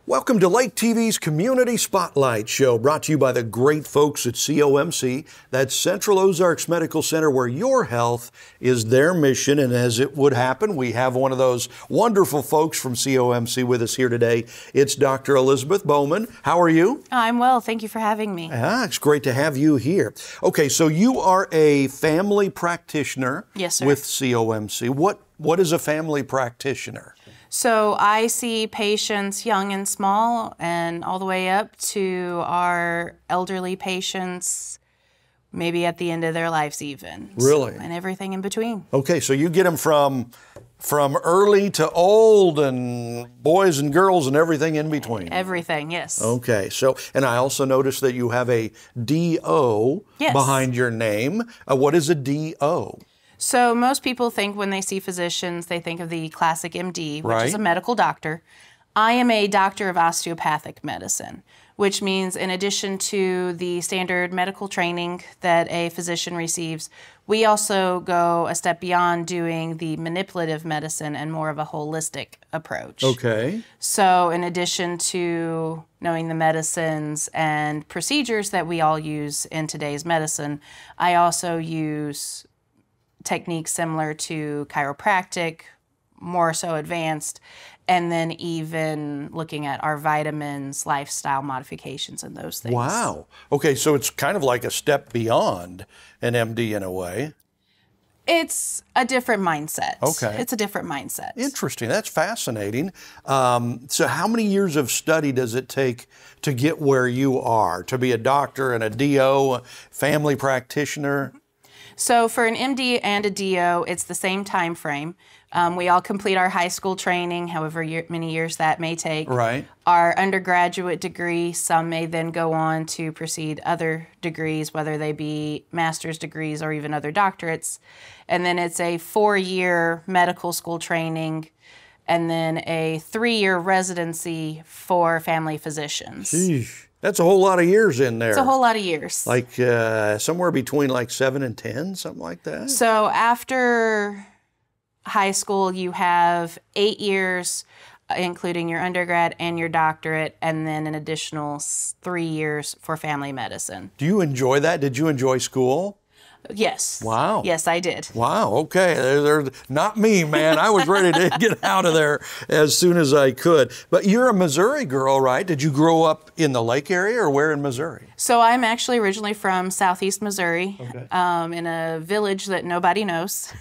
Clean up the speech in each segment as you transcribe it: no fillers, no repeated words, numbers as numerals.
Welcome to Lake TV's Community Spotlight Show, brought to you by the great folks at COMC. That's Central Ozarks Medical Center, where your health is their mission. And as it would happen, we have one of those wonderful folks from COMC with us here today. It's Dr. Elizabeth Bowman. How are you? I'm well. Thank you for having me. It's great to have you here. Okay, so you are a family practitioner. Yes, sir. With COMC. What is a family practitioner? So I see patients young and small and all the way up to our elderly patients, maybe at the end of their lives even. Really? And everything in between. Okay, so you get them from early to old and boys and girls and everything in between. Everything, yes. Okay, so, and I also noticed that you have a DO behind your name. What is a DO? So most people think when they see physicians, they think of the classic MD, which is a medical doctor. I am a doctor of osteopathic medicine, which means in addition to the standard medical training that a physician receives, we also go a step beyond doing the manipulative medicine and more of a holistic approach. Okay. So in addition to knowing the medicines and procedures that we all use in today's medicine, I also use techniques similar to chiropractic, more so advanced, and then even looking at our vitamins, lifestyle modifications, and those things. Wow. Okay, so it's kind of like a step beyond an MD in a way. It's a different mindset. Okay. It's a different mindset. Interesting. That's fascinating. So how many years of study does it take to get where you are, to be a doctor and a DO, family practitioner? So for an MD and a DO, it's the same time frame. We all complete our high school training, however many years that may take. Right. Our undergraduate degree, some may then go on to proceed other degrees, whether they be master's degrees or even other doctorates. And then it's a 4-year medical school training, and then a 3-year residency for family physicians. Sheesh. That's a whole lot of years in there. It's a whole lot of years. Like somewhere between like 7 and 10, something like that? So after high school, you have 8 years, including your undergrad and your doctorate, and then an additional 3 years for family medicine. Do you enjoy that? Did you enjoy school? Yes. Wow. Yes, I did. Wow, okay. Not me, man. I was ready to get out of there as soon as I could. But you're a Missouri girl, right? Did you grow up in the Lake area or where in Missouri? So I'm actually originally from southeast Missouri, Okay. In a village that nobody knows.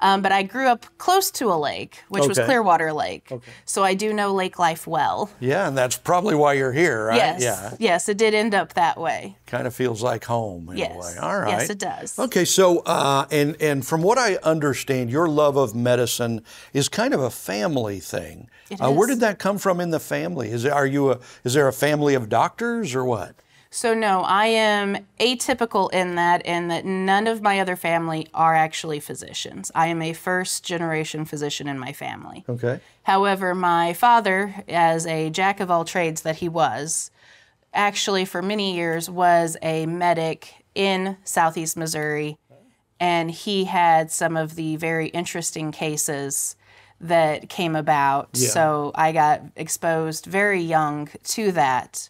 But I grew up close to a lake, which was Clearwater Lake. Okay. So I do know lake life well. Yeah, and that's probably why you're here, right? Yes. Yeah. Yes, it did end up that way. Kind of feels like home in a way. All right. Yes, it does. Okay, so and from what I understand, your love of medicine is kind of a family thing. It is. Where did that come from in the family? Is there a family of doctors or what? So no, I am atypical in that none of my other family are actually physicians. I am a first-generation physician in my family. Okay. However, my father, as a jack of all trades that he was, actually for many years was a medic in southeast Missouri, and he had some of the very interesting cases that came about. Yeah. So I got exposed very young to that.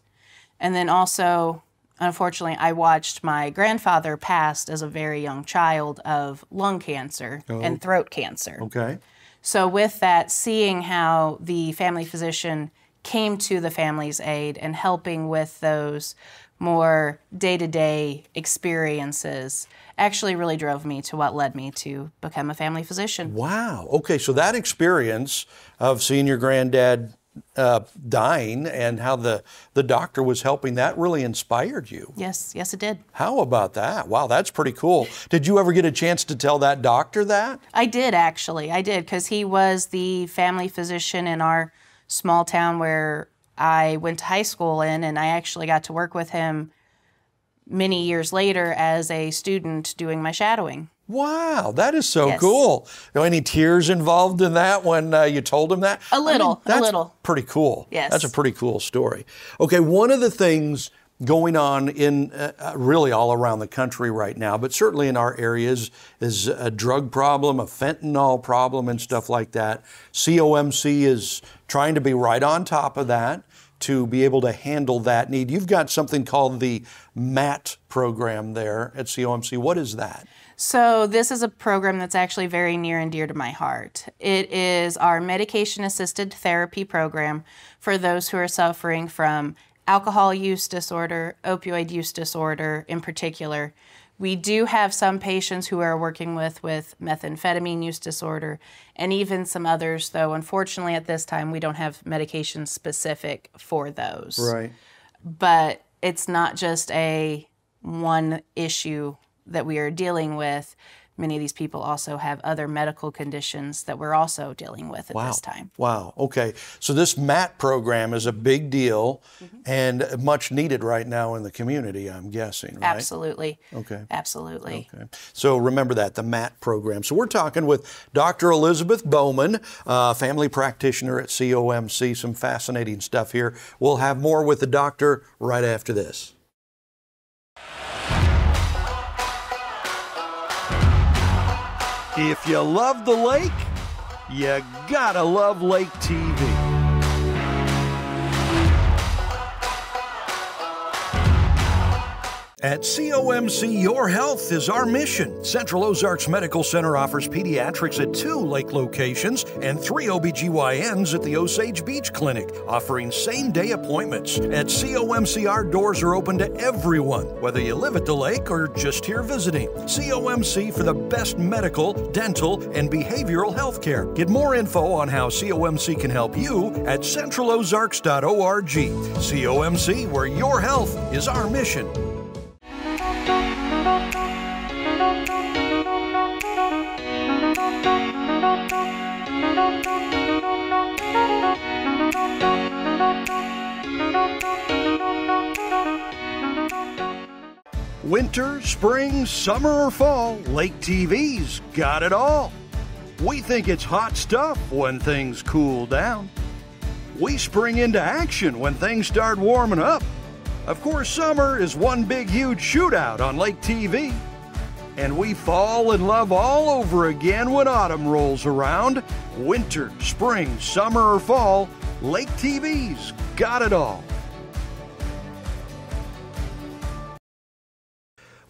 And then also, unfortunately, I watched my grandfather pass as a very young child of lung cancer and throat cancer. Okay. So with that, seeing how the family physician came to the family's aid and helping with those more day-to-day experiences actually really drove me to what led me to become a family physician. Wow. Okay, so that experience of seeing your granddad dying and how the doctor was helping, that really inspired you. Yes, yes it did. How about that? Wow, that's pretty cool. Did you ever get a chance to tell that doctor that? I did actually, because he was the family physician in our small town where I went to high school in, and I actually got to work with him many years later as a student doing my shadowing. Wow, that is so cool. Any tears involved in that when you told him that? A little, that's a little. Pretty cool. Yes. That's a pretty cool story. Okay, one of the things going on in really all around the country right now, but certainly in our areas is a drug problem, a fentanyl problem and stuff like that. COMC is trying to be right on top of that to be able to handle that need. You've got something called the MAT program there at COMC. What is that? So this is a program that's actually very near and dear to my heart. It is our medication-assisted therapy program for those who are suffering from alcohol use disorder, opioid use disorder in particular. We do have some patients who are working with methamphetamine use disorder and even some others, though unfortunately at this time we don't have medication specific for those. Right. But it's not just a one issue that we are dealing with. Many of these people also have other medical conditions that we're also dealing with at this time. Wow. Okay. So this MAT program is a big deal and much needed right now in the community, I'm guessing, right? Absolutely. Okay. Absolutely. Okay. So remember that, the MAT program. So we're talking with Dr. Elizabeth Bowman, family practitioner at COMC. Some fascinating stuff here. We'll have more with the doctor right after this. If you love the lake, you gotta love Lake TV. At COMC, your health is our mission. Central Ozarks Medical Center offers pediatrics at 2 lake locations and 3 OBGYNs at the Osage Beach Clinic, offering same-day appointments. At COMC, our doors are open to everyone, whether you live at the lake or just here visiting. COMC for the best medical, dental, and behavioral health care. Get more info on how COMC can help you at centralozarks.org. COMC, where your health is our mission. Winter, spring, summer, or fall, Lake TV's got it all. We think it's hot stuff when things cool down. We spring into action when things start warming up. Of course, summer is one big, huge shootout on Lake TV. And we fall in love all over again when autumn rolls around. Winter, spring, summer, or fall, Lake TV's got it all.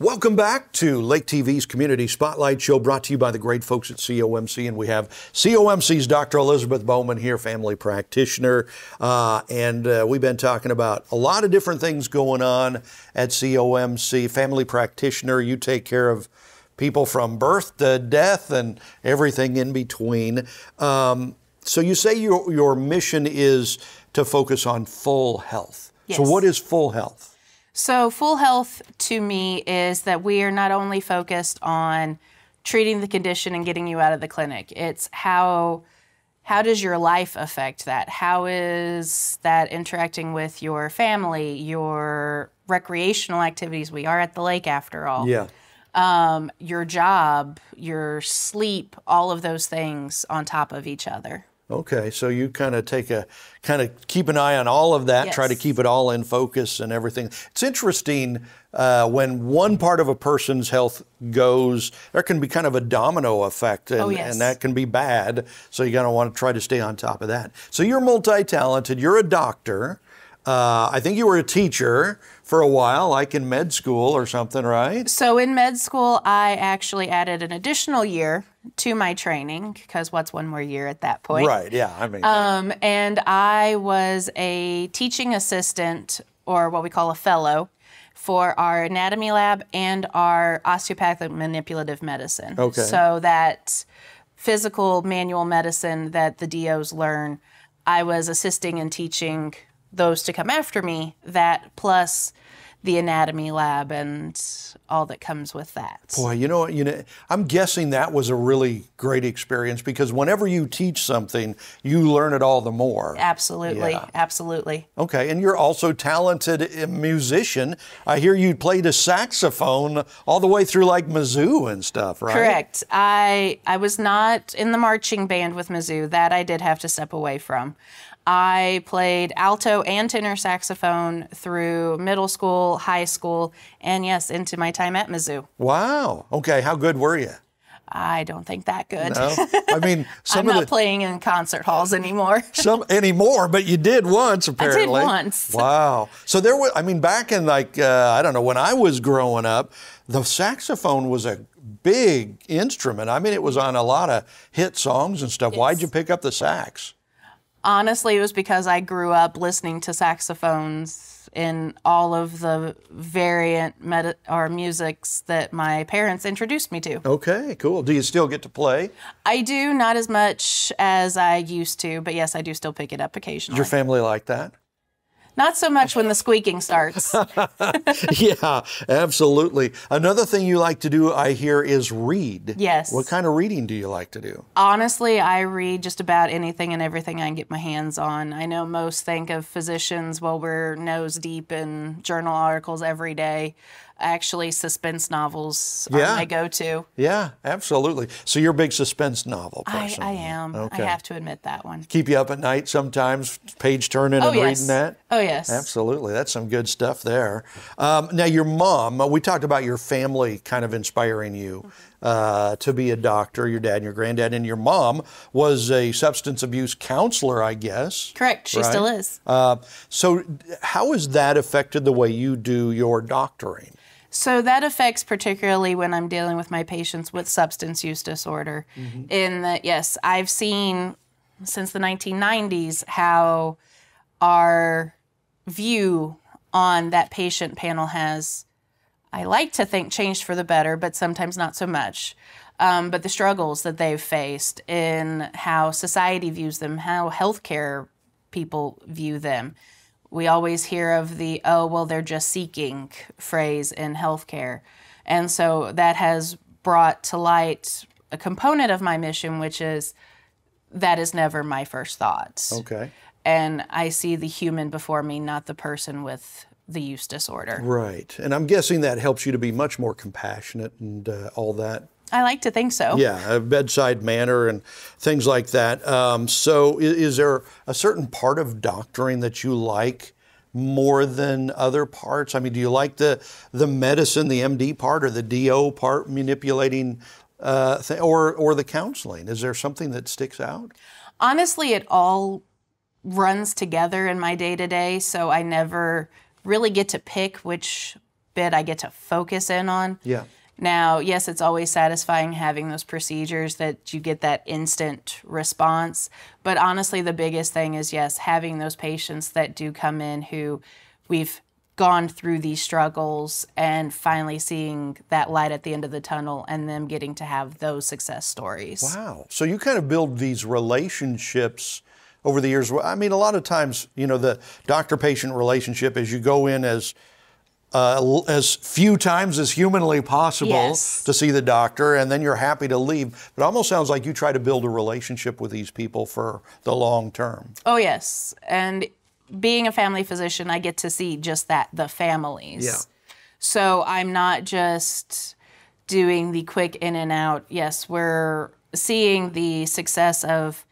Welcome back to Lake TV's Community Spotlight Show, brought to you by the great folks at COMC. And we have COMC's Dr. Elizabeth Bowman here, family practitioner. And we've been talking about a lot of different things going on at COMC. Family practitioner, you take care of people from birth to death and everything in between. So you say your mission is to focus on full health. Yes. So what is full health? So full health to me is that we are not only focused on treating the condition and getting you out of the clinic. It's how does your life affect that? How is that interacting with your family, your recreational activities? We are at the lake after all. Yeah. Your job, your sleep, all of those things on top of each other. Okay, so you kind of keep an eye on all of that, Yes. Try to keep it all in focus and everything. It's interesting when one part of a person's health goes, there can be kind of a domino effect, and, yes. and that can be bad. So you're going to want to try to stay on top of that. So you're multi-talented. You're a doctor. I think you were a teacher for a while, like in med school or something, right? So in med school, I actually added an additional year to my training, because what's one more year at that point? Right, yeah, I mean. And I was a teaching assistant, or what we call a fellow, for our anatomy lab and our osteopathic manipulative medicine. Okay. So that physical manual medicine that the DOs learn, I was assisting and teaching those to come after me, that plus the anatomy lab and all that comes with that. Boy, you know, I'm guessing that was a really great experience, because whenever you teach something, you learn it all the more. Absolutely, Yeah. absolutely. Okay, and you're also talented a musician. I hear you played a saxophone all the way through like Mizzou and stuff, right? Correct. I was not in the marching band with Mizzou. That I did have to step away from. I played alto and tenor saxophone through middle school, high school, and yes, into my time at Mizzou. Wow. Okay, how good were you? I don't think that good. No? I mean, I'm not playing in concert halls anymore. Anymore, but you did once, apparently. I did once. Wow. So there was, I mean, back in like, I don't know, when I was growing up, the saxophone was a big instrument. I mean, it was on a lot of hit songs and stuff. Yes. Why'd you pick up the sax? Honestly, it was because I grew up listening to saxophones in all of the variant musics that my parents introduced me to. Okay, cool. Do you still get to play? I do, not as much as I used to, but yes, I do still pick it up occasionally. Does your family like that? Not so much when the squeaking starts. Yeah, absolutely. Another thing you like to do, I hear, is read. Yes. What kind of reading do you like to do? Honestly, I read just about anything and everything I can get my hands on. I know most think of physicians, well, we're nose deep in journal articles every day. Actually, suspense novels are my go-to. Yeah, absolutely. So you're a big suspense novel person. I am. Okay. I have to admit that one. Keep you up at night sometimes, page turning and reading that? Oh, yes. Absolutely. That's some good stuff there. Now, your mom, we talked about your family kind of inspiring you to be a doctor, your dad and your granddad, and your mom was a substance abuse counselor, I guess. Correct. She still is. So how has that affected the way you do your doctoring? So that affects particularly when I'm dealing with my patients with substance use disorder. Mm-hmm. In that, yes, I've seen since the 1990s how our view on that patient panel has, I like to think, changed for the better, but sometimes not so much. But the struggles that they've faced in how society views them, how healthcare people view them. We always hear of the, oh, well, they're just seeking phrase in healthcare. And so that has brought to light a component of my mission, which is that is never my first thought. Okay. And I see the human before me, not the person with the use disorder. Right. And I'm guessing that helps you to be much more compassionate and all that. I like to think so. Yeah, a bedside manner and things like that. So is there a certain part of doctoring that you like more than other parts? I mean, do you like the medicine, the MD part, or the DO part, manipulating, or the counseling? Is there something that sticks out? Honestly, it all runs together in my day-to-day, so I never really get to pick which bit I get to focus in on. Yeah. Now, yes, it's always satisfying having those procedures that you get that instant response. But honestly, the biggest thing is, yes, having those patients that do come in who we've gone through these struggles and finally seeing that light at the end of the tunnel and them getting to have those success stories. Wow. So you kind of build these relationships over the years. I mean, a lot of times, you know, the doctor-patient relationship is you go in as few times as humanly possible to see the doctor, and then you're happy to leave. But it almost sounds like you try to build a relationship with these people for the long term. Oh, yes. And being a family physician, I get to see just that, the families. Yeah. So I'm not just doing the quick in and out. Yes, we're seeing the success of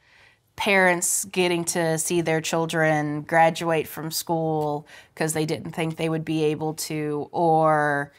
parents getting to see their children graduate from school because they didn't think they would be able to, or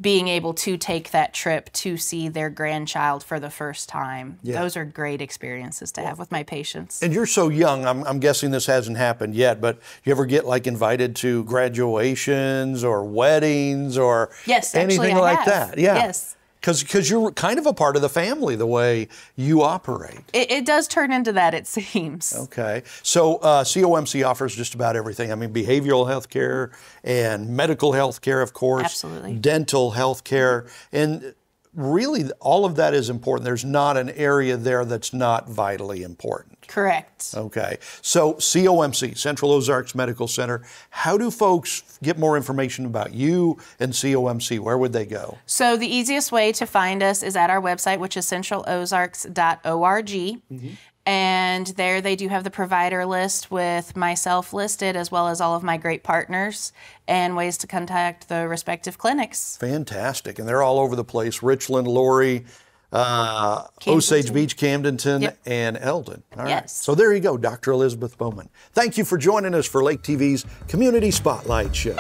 being able to take that trip to see their grandchild for the first time. Yeah. Those are great experiences to have with my patients. And you're so young, I'm guessing this hasn't happened yet, but you ever get like invited to graduations or weddings or anything like that? Yeah. Yes. Because you're kind of a part of the family the way you operate. It does turn into that, it seems. Okay. So COMC offers just about everything. I mean, behavioral health care and medical health care, of course. Absolutely. Dental health care. And really, all of that is important. There's not an area there that's not vitally important. Correct. Okay. So COMC, Central Ozarks Medical Center, how do folks get more information about you and COMC? Where would they go? So the easiest way to find us is at our website, which is centralozarks.org. Mm-hmm. And there they do have the provider list with myself listed, as well as all of my great partners and ways to contact the respective clinics. Fantastic. And they're all over the place. Richland, Laurie, Osage Beach, Camdenton, and Eldon. All right. Yes. So there you go, Dr. Elizabeth Bowman. Thank you for joining us for Lake TV's Community Spotlight Show.